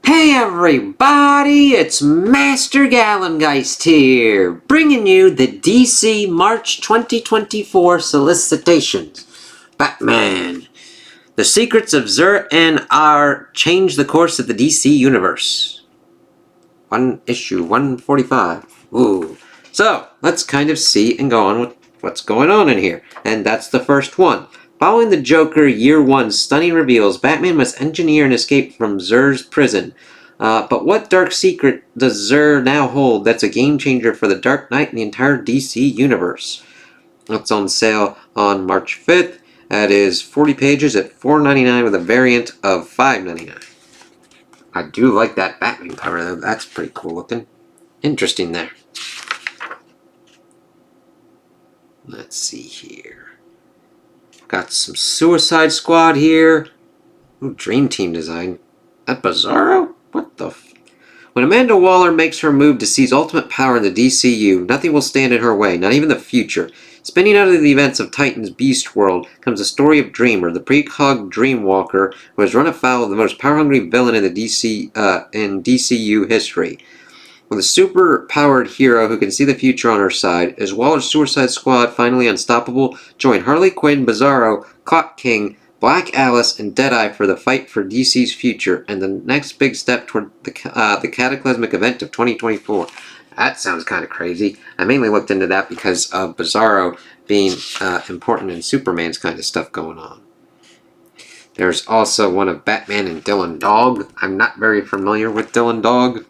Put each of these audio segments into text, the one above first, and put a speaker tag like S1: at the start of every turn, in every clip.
S1: Hey everybody, it's Master Gallengeist here, bringing you the DC March 2024 Solicitations. Batman. The secrets of Zur and R change the course of the DC Universe. Issue 145. Ooh. So, let's kind of see and go on with what's going on in here. And that's the first one. Following the Joker Year 1's stunning reveals, Batman must engineer an escape from Zur's prison. But what dark secret does Zur now hold that's a game changer for the Dark Knight and the entire DC universe? It's on sale on March 5th. That is 40 pages at $4.99 with a variant of $5.99. I do like that Batman cover though. That's pretty cool looking. Interesting there. Let's see here. Got some Suicide Squad here. Ooh, Dream Team design. That Bizarro? What the When Amanda Waller makes her move to seize ultimate power in the DCU, nothing will stand in her way, not even the future. Spinning out of the events of Titan's Beast World comes the story of Dreamer, the precog Dreamwalker who has run afoul of the most power-hungry villain in the DCU history. With a super-powered hero who can see the future on her side, is Waller's Suicide Squad finally unstoppable? Join Harley Quinn, Bizarro, Clock King, Black Alice, and Deadeye for the fight for DC's future and the next big step toward the cataclysmic event of 2024. That sounds kind of crazy. I mainly looked into that because of Bizarro being important in Superman's kind of stuff going on. There's also one of Batman and Dylan Dog. I'm not very familiar with Dylan Dog.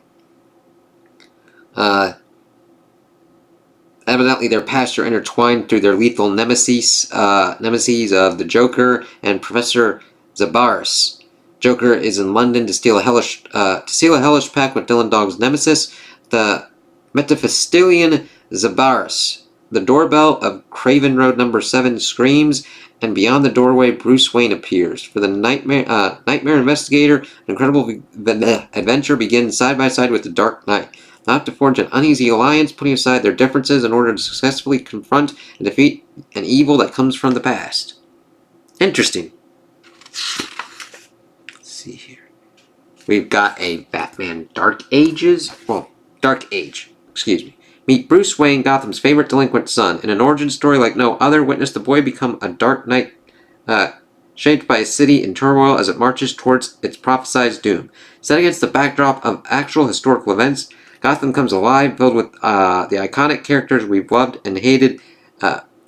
S1: Evidently, their pasts are intertwined through their lethal nemesis of the Joker and Professor Zabaris. Joker is in London to steal a hellish pact with Dylan Dog's nemesis, the Metaphystilian Zabaris. The doorbell of Craven Road No. 7 screams, and beyond the doorway, Bruce Wayne appears. For the Nightmare Investigator, an incredible adventure begins side by side with the Dark Knight. Not to forge an uneasy alliance, putting aside their differences in order to successfully confront and defeat an evil that comes from the past. Interesting. Let's see here. We've got a Batman Dark Age. Meet Bruce Wayne, Gotham's favorite delinquent son. In an origin story like no other, witness the boy become a Dark Knight, shaped by a city in turmoil as it marches towards its prophesied doom. Set against the backdrop of actual historical events, Gotham comes alive, filled with the iconic characters we've loved and hated,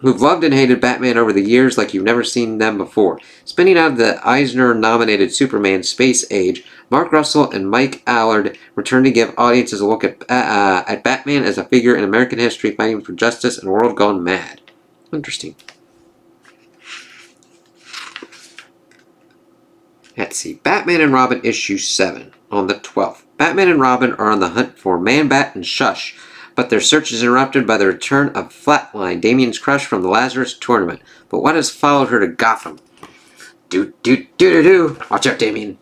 S1: who've loved and hated Batman over the years like you've never seen them before. Spinning out of the Eisner-nominated Superman Space Age, Mark Russell and Mike Allard return to give audiences a look at Batman as a figure in American history fighting for justice in a world gone mad. Interesting. Let's see. Batman and Robin issue 7 on the 12th. Batman and Robin are on the hunt for Man-Bat and Shush, but their search is interrupted by the return of Flatline, Damien's crush from the Lazarus tournament. But what has followed her to Gotham? Watch out, Damien.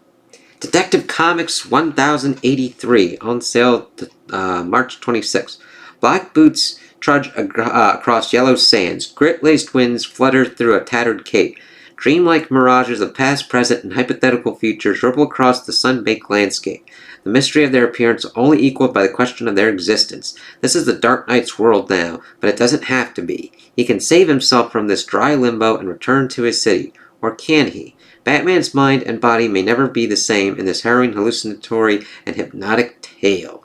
S1: Detective Comics 1083 on sale March 26th. Black boots trudge across yellow sands. Grit-laced winds flutter through a tattered cape. Dreamlike mirages of past, present, and hypothetical futures ripple across the sun-baked landscape. The mystery of their appearance only equaled by the question of their existence. This is the Dark Knight's world now, but it doesn't have to be. He can save himself from this dry limbo and return to his city. Or can he? Batman's mind and body may never be the same in this harrowing, hallucinatory, and hypnotic tale.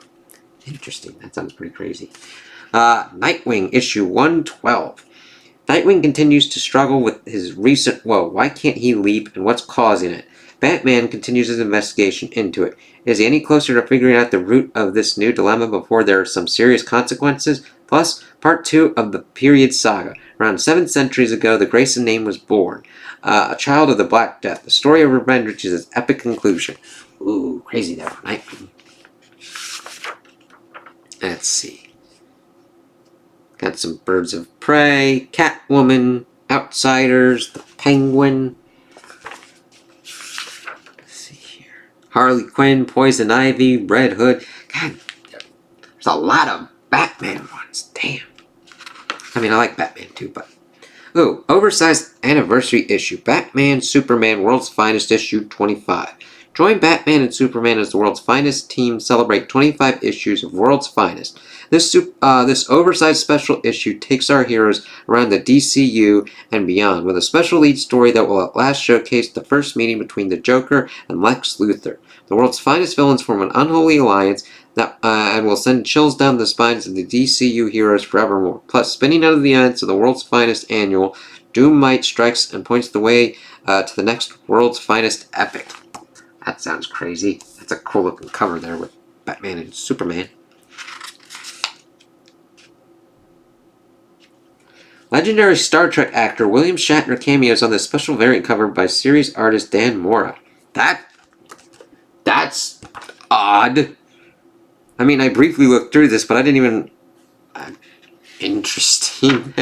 S1: Interesting. That sounds pretty crazy. Nightwing, issue 112. Nightwing continues to struggle with his recent woe. Why can't he leap, and what's causing it? Batman continues his investigation into it. Is he any closer to figuring out the root of this new dilemma before there are some serious consequences? Plus, part 2 of the period saga. Around 7 centuries ago, the Grayson name was born. A child of the Black Death. The story of revenge reaches its epic conclusion. Ooh, crazy there for Nightwing. Let's see. Got some Birds of Prey, Catwoman, Outsiders, the Penguin. Let's see here. Harley Quinn, Poison Ivy, Red Hood. God, there's a lot of Batman ones. Damn. I mean, I like Batman too, but... Ooh, oversized anniversary issue. Batman, Superman, World's Finest issue 25. Join Batman and Superman as the world's finest team celebrate 25 issues of World's Finest. This oversized special issue takes our heroes around the DCU and beyond with a special lead story that will at last showcase the first meeting between the Joker and Lex Luthor. The world's finest villains form an unholy alliance that and will send chills down the spines of the DCU heroes forevermore. Plus, spinning out of the events of the world's finest annual, Doom Might strikes and points the way to the next world's finest epic. That sounds crazy. That's a cool looking cover there with Batman and Superman. Legendary Star Trek actor William Shatner cameos on this special variant cover by series artist Dan Mora. That's odd. I mean, I briefly looked through this, but I didn't even... interesting.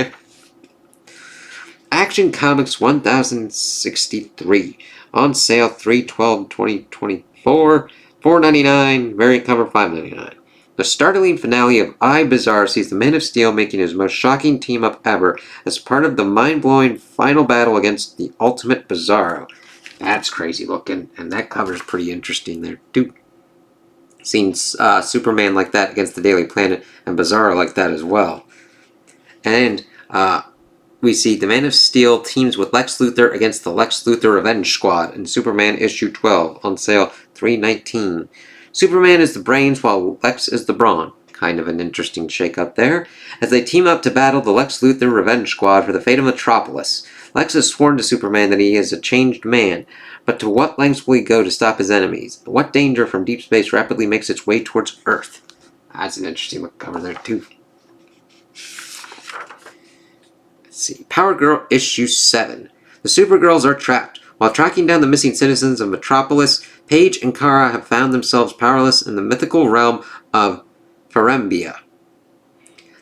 S1: Action Comics 1063. On sale 3/12/2024. $4.99. Variant cover $5.99. The startling finale of I, Bizarre sees the Man of Steel making his most shocking team-up ever as part of the mind-blowing final battle against the Ultimate Bizarro. That's crazy looking, and that cover's pretty interesting there, too. Seeing Superman like that against the Daily Planet, and Bizarro like that as well. And we see the Man of Steel teams with Lex Luthor against the Lex Luthor Revenge Squad in Superman issue 12, on sale $3.19. Superman is the brains while Lex is the brawn. Kind of an interesting shake-up there. As they team up to battle the Lex Luthor Revenge Squad for the fate of Metropolis. Lex has sworn to Superman that he is a changed man, but to what lengths will he go to stop his enemies? What danger from deep space rapidly makes its way towards Earth? That's an interesting look cover there, too. Let's see. Power Girl issue 7. The Supergirls are trapped. While tracking down the missing citizens of Metropolis, Paige and Kara have found themselves powerless in the mythical realm of Ferembia.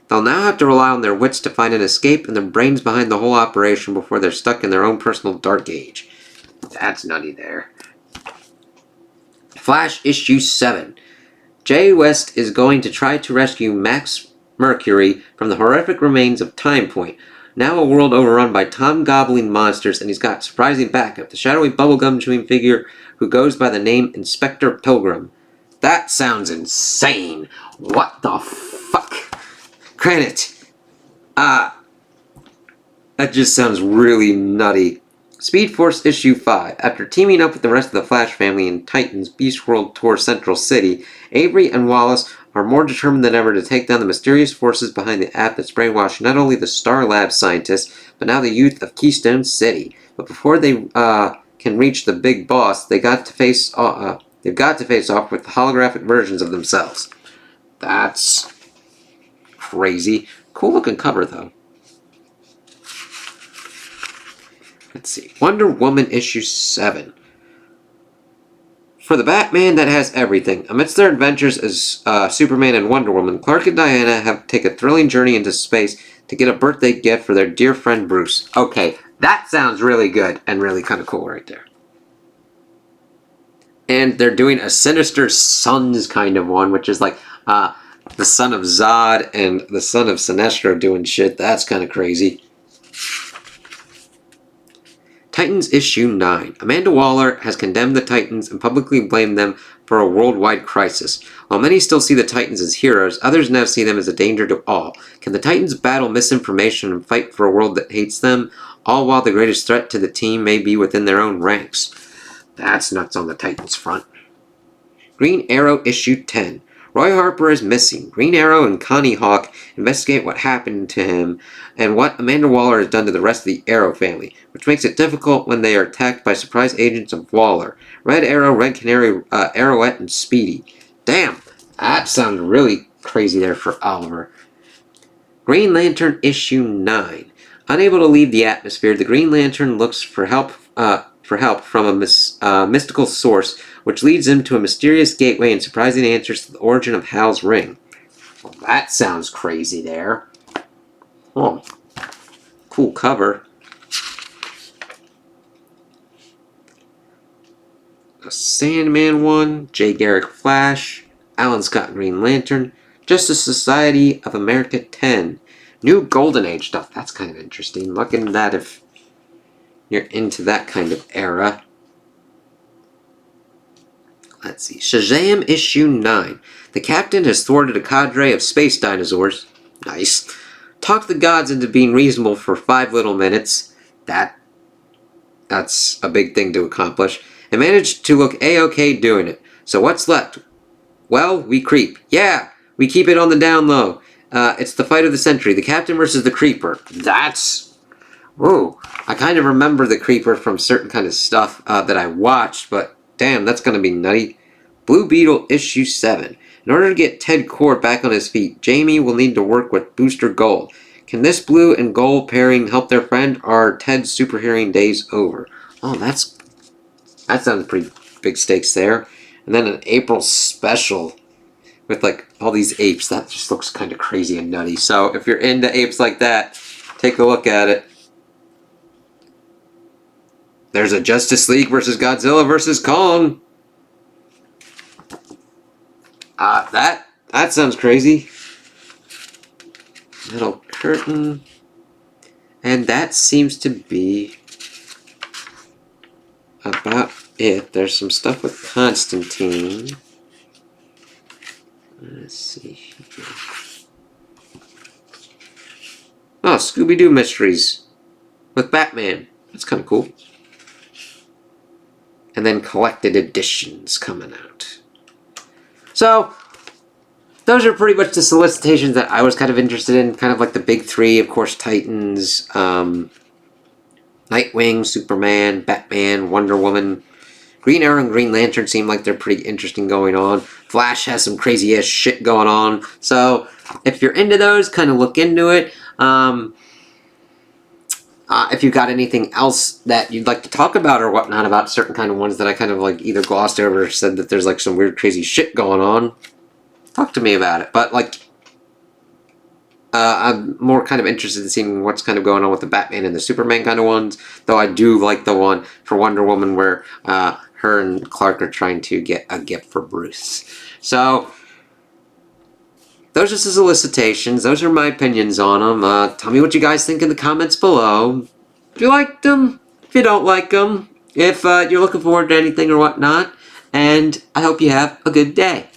S1: They'll now have to rely on their wits to find an escape and the brains behind the whole operation before they're stuck in their own personal dark age. That's nutty there. Flash issue 7. Jay West is going to try to rescue Max Mercury from the horrific remains of Time Point. Now a world overrun by tom-gobbling monsters, and he's got surprising backup, the shadowy bubblegum-chewing figure who goes by the name Inspector Pilgrim. That sounds insane. What the fuck? Granted, that just sounds really nutty. Speed Force issue 5. After teaming up with the rest of the Flash family in Titan's Beast World Tour Central City, Avery and Wallace are more determined than ever to take down the mysterious forces behind the app that's brainwashing not only the Star Lab scientists, but now the youth of Keystone City. But before they can reach the big boss, they've got to face off with the holographic versions of themselves. That's crazy. Cool looking cover, though. Let's see. Wonder Woman issue 7. For the Batman that has everything, amidst their adventures as Superman and Wonder Woman, Clark and Diana have taken a thrilling journey into space to get a birthday gift for their dear friend Bruce. Okay, that sounds really good and really kind of cool right there. And they're doing a Sinister Sons kind of one, which is like the son of Zod and the son of Sinestro doing shit. That's kind of crazy. Titans issue 9. Amanda Waller has condemned the Titans and publicly blamed them for a worldwide crisis. While many still see the Titans as heroes, others now see them as a danger to all. Can the Titans battle misinformation and fight for a world that hates them, all while the greatest threat to the team may be within their own ranks? That's nuts on the Titans front. Green Arrow issue 10. Roy Harper is missing. Green Arrow and Connie Hawk investigate what happened to him and what Amanda Waller has done to the rest of the Arrow family, which makes it difficult when they are attacked by surprise agents of Waller. Red Arrow, Red Canary, Arrowette, and Speedy. Damn, that sounds really crazy there for Oliver. Green Lantern issue 9. Unable to leave the atmosphere, the Green Lantern looks for help from a mystical source, which leads him to a mysterious gateway and surprising answers to the origin of Hal's ring. Well, that sounds crazy there. Oh, cool cover. A Sandman one, Jay Garrick Flash, Alan Scott Green Lantern, Justice Society of America 10. New Golden Age stuff. That's kind of interesting. Look into that if you're into that kind of era. let's see. Shazam issue 9. The captain has thwarted a cadre of space dinosaurs. Nice. Talked the gods into being reasonable for 5 little minutes. That's a big thing to accomplish. And managed to look A-okay doing it. So what's left? Well, we creep. Yeah, we keep it on the down low. It's the fight of the century. The captain versus the creeper. That's... Whoa. I kind of remember the creeper from certain kind of stuff that I watched, but damn, that's going to be nutty. Blue Beetle issue 7. In order to get Ted Core back on his feet, Jamie will need to work with Booster Gold. Can this blue and gold pairing help their friend, or are Ted's super hearing days over? Oh, that sounds pretty big stakes there. And then an April special with like all these apes. That just looks kind of crazy and nutty. So if you're into apes like that, take a look at it. There's a Justice League versus Godzilla versus Kong. That sounds crazy. Metal curtain. And that seems to be about it. There's some stuff with Constantine. Let's see here. Oh, Scooby-Doo Mysteries with Batman. That's kind of cool. And then collected editions coming out. So, those are pretty much the solicitations that I was kind of interested in. Kind of like the big three, of course, Titans, Nightwing, Superman, Batman, Wonder Woman. Green Arrow and Green Lantern seem like they're pretty interesting going on. Flash has some crazy-ass shit going on. So, if you're into those, kind of look into it. If you got anything else that you'd like to talk about or whatnot about certain kind of ones that I kind of like either glossed over or said that there's like some weird crazy shit going on, talk to me about it. But like, I'm more kind of interested in seeing what's kind of going on with the Batman and the Superman kind of ones. Though I do like the one for Wonder Woman where her and Clark are trying to get a gift for Bruce. So those are the solicitations. Those are my opinions on them. Tell me what you guys think in the comments below. If you liked them, if you don't like them, if you're looking forward to anything or whatnot. And I hope you have a good day.